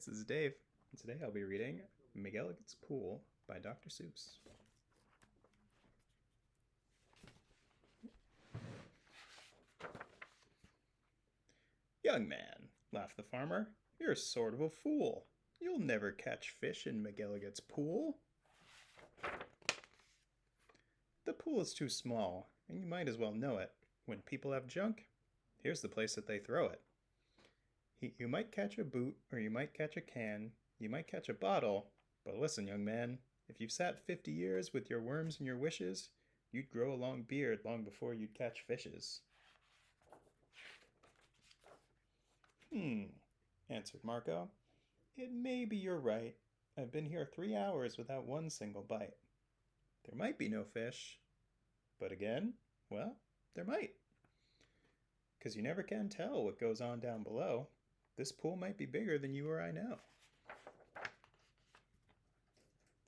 This is Dave, and today I'll be reading McElligot's Pool by Dr. Seuss. Young man, laughed the farmer, you're sort of a fool. You'll never catch fish in McElligot's pool. The pool is too small, and you might as well know it. When people have junk, here's the place that they throw it. You might catch a boot, or you might catch a can, you might catch a bottle, but listen, young man, if you've sat 50 years with your worms and your wishes, you'd grow a long beard long before you'd catch fishes. Answered Marco. It may be you're right. I've been here 3 hours without one single bite. There might be no fish, but again, well, there might. 'Cause you never can tell what goes on down below. This pool might be bigger than you or I know.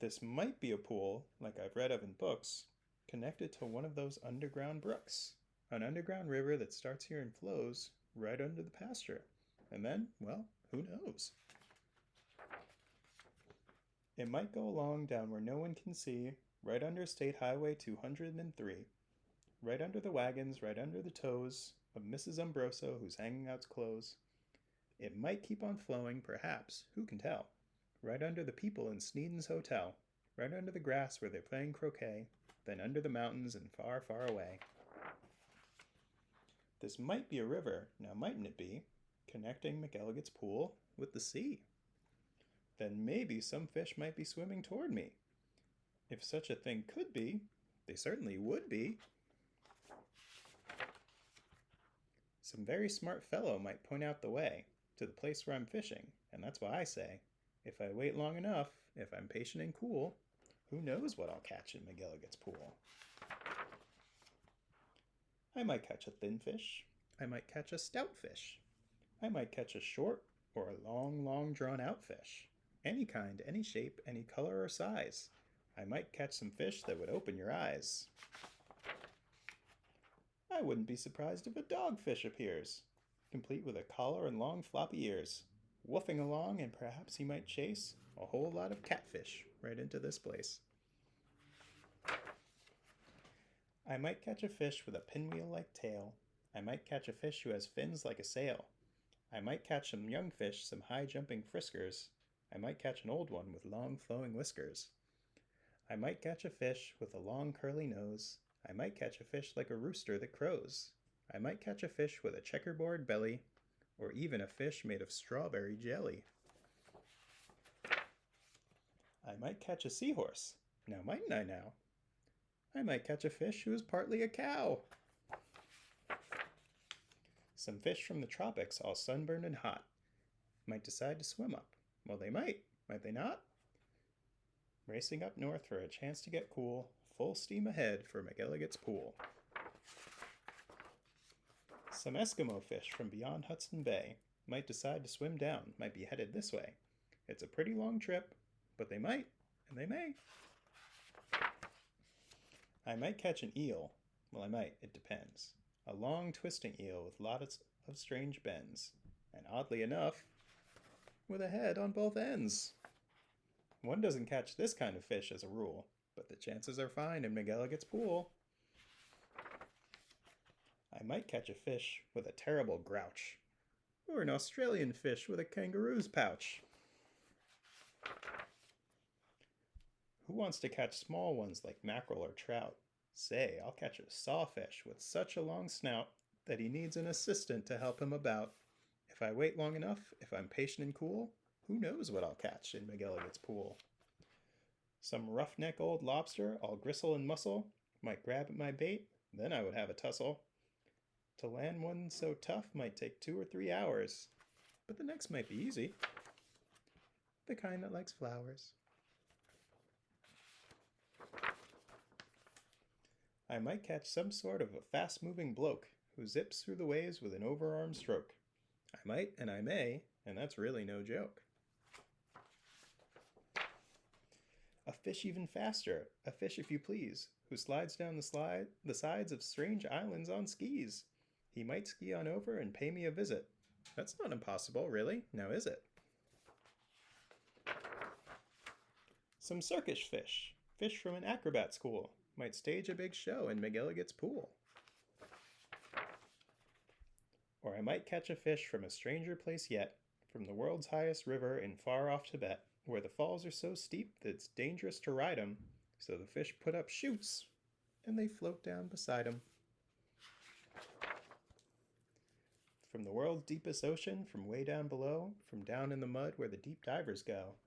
This might be a pool, like I've read of in books, connected to one of those underground brooks. An underground river that starts here and flows right under the pasture. And then, well, who knows? It might go along down where no one can see, right under State Highway 203. Right under the wagons, right under the toes of Mrs. Umbroso who's hanging out clothes. It might keep on flowing, perhaps, who can tell? Right under the people in Sneeden's Hotel, right under the grass where they're playing croquet, then under the mountains and far, far away. This might be a river, now mightn't it be, connecting McElligot's pool with the sea? Then maybe some fish might be swimming toward me. If such a thing could be, they certainly would be. Some very smart fellow might point out the way to the place where I'm fishing, and that's why I say, if I wait long enough, if I'm patient and cool, who knows what I'll catch in McElligot's pool? I might catch a thin fish. I might catch a stout fish. I might catch a short or a long, long drawn-out fish. Any kind, any shape, any color or size. I might catch some fish that would open your eyes. I wouldn't be surprised if a dogfish appears, complete with a collar and long floppy ears, woofing along, and perhaps he might chase a whole lot of catfish right into this place. I might catch a fish with a pinwheel-like tail. I might catch a fish who has fins like a sail. I might catch some young fish, some high-jumping friskers. I might catch an old one with long flowing whiskers. I might catch a fish with a long curly nose. I might catch a fish like a rooster that crows. I might catch a fish with a checkerboard belly, or even a fish made of strawberry jelly. I might catch a seahorse. Now mightn't I now? I might catch a fish who is partly a cow. Some fish from the tropics, all sunburned and hot, might decide to swim up. Well, they might they not? Racing up north for a chance to get cool, full steam ahead for McElligot's pool. Some Eskimo fish from beyond Hudson Bay might decide to swim down, might be headed this way. It's a pretty long trip, but they might, and they may. I might catch an eel. Well, I might, it depends. A long twisting eel with lots of strange bends, and oddly enough, with a head on both ends. One doesn't catch this kind of fish as a rule, but the chances are fine in McElligot's pool. I might catch a fish with a terrible grouch, or an Australian fish with a kangaroo's pouch. Who wants to catch small ones like mackerel or trout? Say, I'll catch a sawfish with such a long snout that he needs an assistant to help him about. If I wait long enough, if I'm patient and cool, who knows what I'll catch in McElligot's pool? Some roughneck old lobster, all gristle and muscle, might grab at my bait, then I would have a tussle. To land one so tough might take 2 or 3 hours, but the next might be easy. The kind that likes flowers. I might catch some sort of a fast-moving bloke who zips through the waves with an overarm stroke. I might, and I may, and that's really no joke. A fish even faster, a fish if you please, who slides down the sides of strange islands on skis. He might ski on over and pay me a visit. That's not impossible, really, now is it? Some circus fish, fish from an acrobat school, might stage a big show in McElligot's pool. Or I might catch a fish from a stranger place yet, from the world's highest river in far off Tibet, where the falls are so steep that it's dangerous to ride 'em, so the fish put up chutes and they float down beside 'em. From the world's deepest ocean, from way down below, from down in the mud where the deep divers go,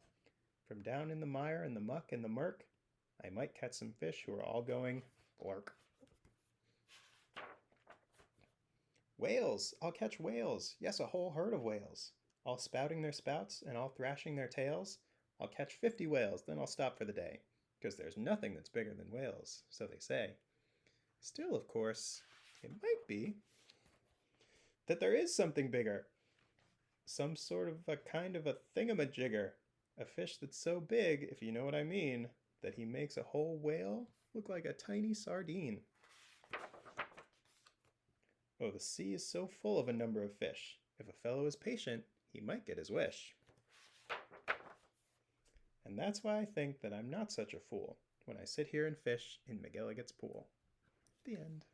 from down in the mire and the muck and the murk, I might catch some fish who are all going blurk. Whales! I'll catch whales! Yes, a whole herd of whales, all spouting their spouts and all thrashing their tails. I'll catch 50 whales, then I'll stop for the day, because there's nothing that's bigger than whales, so they say. Still, of course, it might be that there is something bigger. Some sort of a kind of a thingamajigger. A fish that's so big, if you know what I mean, that he makes a whole whale look like a tiny sardine. Oh, the sea is so full of a number of fish. If a fellow is patient, he might get his wish. And that's why I think that I'm not such a fool when I sit here and fish in McElligot's pool. The end.